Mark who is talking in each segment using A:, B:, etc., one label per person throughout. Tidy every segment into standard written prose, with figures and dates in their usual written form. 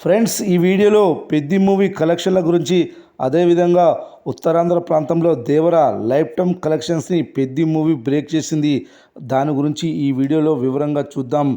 A: Friends, ఈ వీడియోలో Peddi movie కలెక్షన్ల గురించి, అదేవిధంగా ఉత్తరాంధ్ర ప్రాంతంలో దేవర లైఫ్ టైమ్ కలెక్షన్స్ని పెద్ది మూవీ బ్రేక్ చేసింది. దాని గురించి ఈ వీడియోలో వివరంగా చూద్దాం.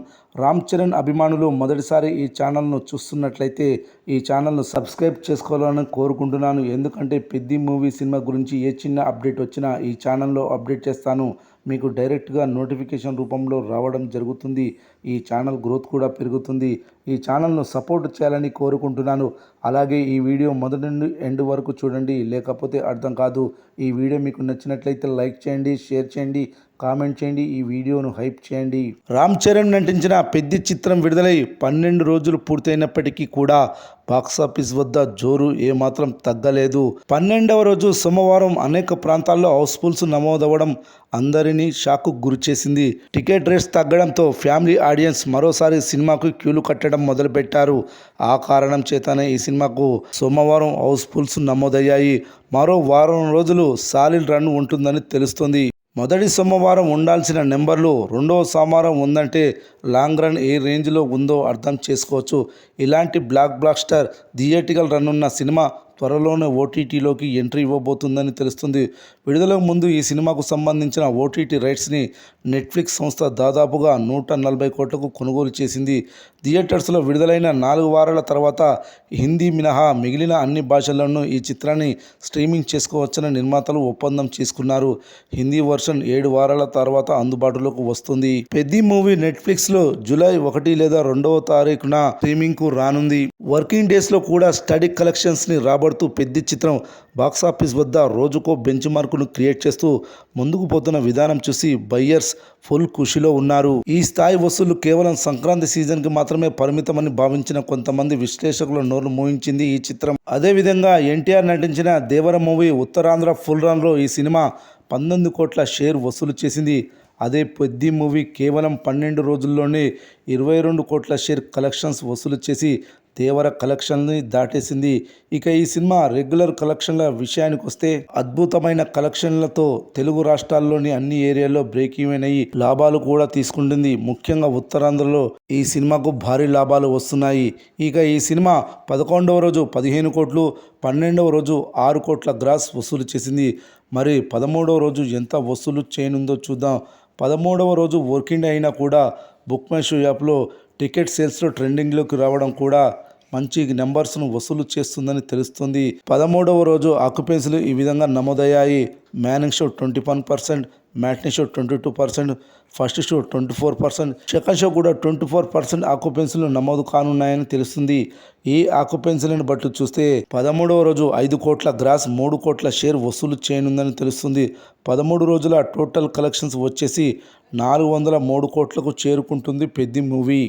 A: రామ్ చరణ్ అభిమానులు మొదటిసారి ఈ ఛానల్ను చూస్తున్నట్లయితే ఈ ఛానల్ను సబ్స్క్రైబ్ చేసుకోవాలని కోరుకుంటున్నాను. ఎందుకంటే పెద్ది మూవీ సినిమా గురించి ఏ చిన్న అప్డేట్ వచ్చినా ఈ ఛానల్లో అప్డేట్ చేస్తాను. మీకు డైరెక్ట్గా నోటిఫికేషన్ రూపంలో రావడం జరుగుతుంది. ఈ ఛానల్ గ్రోత్ కూడా పెరుగుతుంది. ఈ ఛానల్ను సపోర్ట్ చేయాలని కోరుకుంటున్నాను. అలాగే ఈ వీడియో మొదటి నుండి ఎండ్ వరకు చూడండి, లేకపోతే అర్థం కాదు. ఈ వీడియో మీకు నచ్చినట్లయితే లైక్ చేయండి, షేర్ చేయండి, కామెంట్ చేయండి, ఈ వీడియోను హైప్ చేయండి. రామ్ చరణ్ నటించిన పెద్ది చిత్రం విడుదలై 12 రోజులు పూర్తయినప్పటికీ కూడా బాక్సాఫీస్ వద్ద జోరు ఏమాత్రం తగ్గలేదు. 12వ రోజు సోమవారం అనేక ప్రాంతాల్లో హౌస్ఫుల్స్ నమోదవడం అందరినీ షాక్కు గురిచేసింది. టికెట్ రేట్స్ తగ్గడంతో ఫ్యామిలీ ఆడియన్స్ మరోసారి సినిమాకు క్యూలు కట్టడం మొదలుపెట్టారు. ఆ కారణం చేతనే ఈ సినిమాకు సోమవారం హౌస్ఫుల్స్ నమోదయ్యాయి. మరో వారం రోజులు సాలిడ్ రన్ ఉంటుందని తెలుస్తోంది. మొదటి సోమవారం ఉండాల్సిన నెంబర్లు రెండవ సోమవారం ఉందంటే లాంగ్ రన్ ఏ రేంజ్లో ఉందో అర్థం చేసుకోవచ్చు. ఇలాంటి బ్లాక్ బ్లాస్టర్ థియేటికల్ రన్ ఉన్న సినిమా త్వరలోనే ఓటీటీలోకి ఎంట్రీ ఇవ్వబోతుందని తెలుస్తుంది. విడుదలకు ముందు ఈ సినిమాకు సంబంధించిన ఓటీటీ రైట్స్ని నెట్ఫ్లిక్స్ సంస్థ దాదాపుగా 140 కోట్లకు కొనుగోలు చేసింది. థియేటర్స్లో విడుదలైన 4 వారాల తర్వాత హిందీ మినహా మిగిలిన అన్ని భాషల్లోనూ ఈ చిత్రాన్ని స్ట్రీమింగ్ చేసుకోవచ్చని నిర్మాతలు ఒప్పందం చేసుకున్నారు. హిందీ వర్షన్ 7 వారాల తర్వాత అందుబాటులోకి వస్తుంది. పెద్ది మూవీ నెట్ఫ్లిక్స్లో జూలై 1 లేదా 2వ తారీఖున స్ట్రీమింగ్కు రానుంది. వర్కింగ్ డేస్లో కూడా స్టడీ కలెక్షన్స్ని రాబడుతూ పెద్ది చిత్రం బాక్సాఫీస్ వద్ద రోజుకో బెంచ్ మార్కును క్రియేట్ చేస్తూ ముందుకు పోతున్న విధానం చూసి బయ్యర్స్ ఫుల్ ఖుషిలో ఉన్నారు. ఈ స్థాయి వసూళ్లు కేవలం సంక్రాంతి సీజన్కి మాత్రమే పరిమితమని భావించిన కొంతమంది విశ్లేషకుల నోరు మోయించింది ఈ చిత్రం. అదేవిధంగా ఎన్టీఆర్ నటించిన దేవర మూవీ ఉత్తరాంధ్ర ఫుల్ రన్లో ఈ సినిమా 19 కోట్ల షేర్ వసూలు చేసింది. అదే పెద్ది మూవీ కేవలం 12 రోజుల్లోనే 22 కోట్ల షేర్ కలెక్షన్స్ వసూలు చేసి దేవర కలెక్షన్ని దాటేసింది. ఇక ఈ సినిమా రెగ్యులర్ కలెక్షన్ల విషయానికి వస్తే అద్భుతమైన కలెక్షన్లతో తెలుగు రాష్ట్రాల్లోని అన్ని ఏరియాల్లో బ్రేక్ ఈవెన్ అయ్యి లాభాలు కూడా తీసుకుంటుంది. ముఖ్యంగా ఉత్తరాంధ్రలో ఈ సినిమాకు భారీ లాభాలు వస్తున్నాయి. ఇక ఈ సినిమా 11వ రోజు 15 కోట్లు, 12వ రోజు 6 కోట్ల గ్రాస్ వసూలు చేసింది. మరి 13వ రోజు ఎంత వసూలు చేయనుందో చూద్దాం. 13వ రోజు వర్కింగ్ డే అయినా కూడా బుక్ మై షో యాప్లో టికెట్ సేల్స్లో ట్రెండింగ్లోకి రావడం కూడా మంచి నెంబర్స్ను వసూలు చేస్తుందని తెలుస్తుంది. 13వ రోజు ఆక్యుపెన్సీలు ఈ విధంగా నమోదయ్యాయి. Morning show 21%, matinee show 22%, first show 24%, second show కూడా 24% ఆక్యుపెన్సీలు నమోదు కానున్నాయని తెలుస్తుంది. ఈ ఆక్యుపెన్సీలను బట్టి చూస్తే 13వ రోజు 5 కోట్ల గ్రాస్ 3 కోట్ల షేర్ వసూలు చేయనుందని తెలుస్తుంది. 13 రోజుల టోటల్ కలెక్షన్స్ వచ్చేసి 403 కోట్లకు చేరుకుంటుంది పెద్ది మూవీ.